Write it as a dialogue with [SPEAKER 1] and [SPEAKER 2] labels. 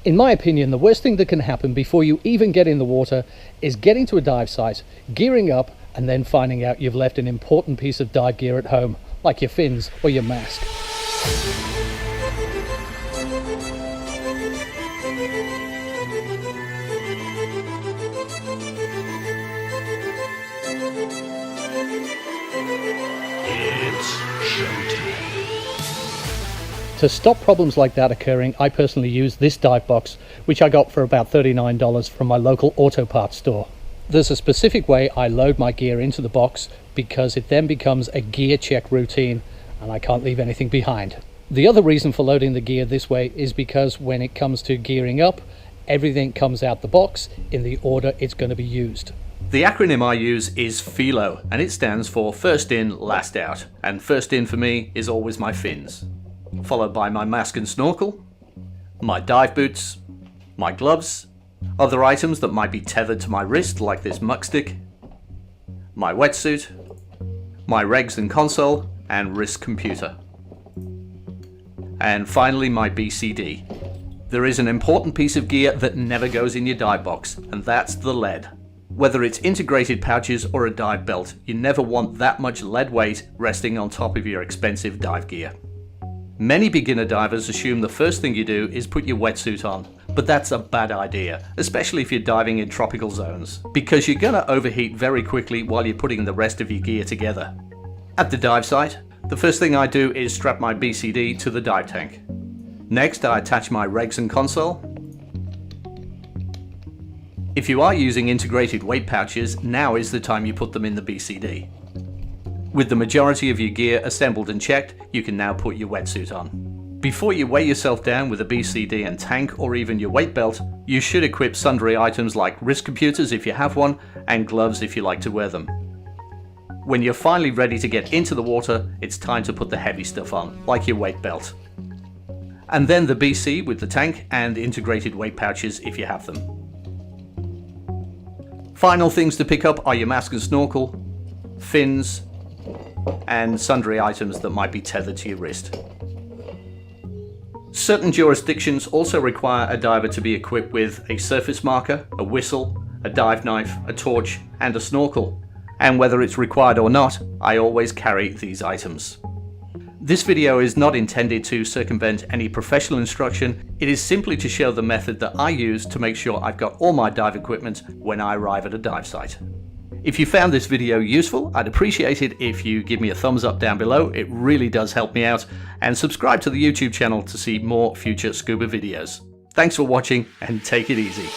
[SPEAKER 1] In my opinion, the worst thing that can happen before you even get in the water is getting to a dive site, gearing up, and then finding out you've left an important piece of dive gear at home, like your fins or your mask. To stop problems like that occurring, I personally use this dive box, which I got for about $39 from my local auto parts store. There's a specific way I load my gear into the box because it then becomes a gear check routine and I can't leave anything behind. The other reason for loading the gear this way is because when it comes to gearing up, everything comes out the box in the order it's going to be used.
[SPEAKER 2] The acronym I use is FILO, and it stands for first in, last out. And first in for me is always my fins, followed by my mask and snorkel, my dive boots, my gloves, other items that might be tethered to my wrist like this muck stick, my wetsuit, my regs and console, and wrist computer. And finally my BCD. There is an important piece of gear that never goes in your dive box, and that's the lead. Whether it's integrated pouches or a dive belt, you never want that much lead weight resting on top of your expensive dive gear. Many beginner divers assume the first thing you do is put your wetsuit on, but that's a bad idea, especially if you're diving in tropical zones, because you're gonna overheat very quickly while you're putting the rest of your gear together. At the dive site, the first thing I do is strap my BCD to the dive tank. Next, I attach my regs and console. If you are using integrated weight pouches, now is the time you put them in the BCD. With the majority of your gear assembled and checked, you can now put your wetsuit on. Before you weigh yourself down with a BCD and tank or even your weight belt, you should equip sundry items like wrist computers if you have one, and gloves if you like to wear them. When you're finally ready to get into the water, it's time to put the heavy stuff on, like your weight belt. And then the BC with the tank and integrated weight pouches if you have them. Final things to pick up are your mask and snorkel, fins, and sundry items that might be tethered to your wrist. Certain jurisdictions also require a diver to be equipped with a surface marker, a whistle, a dive knife, a torch, and a snorkel. And whether it's required or not, I always carry these items. This video is not intended to circumvent any professional instruction, it is simply to show the method that I use to make sure I've got all my dive equipment when I arrive at a dive site. If you found this video useful, I'd appreciate it if you give me a thumbs up down below, it really does help me out, and subscribe to the YouTube channel to see more future scuba videos. Thanks for watching and take it easy.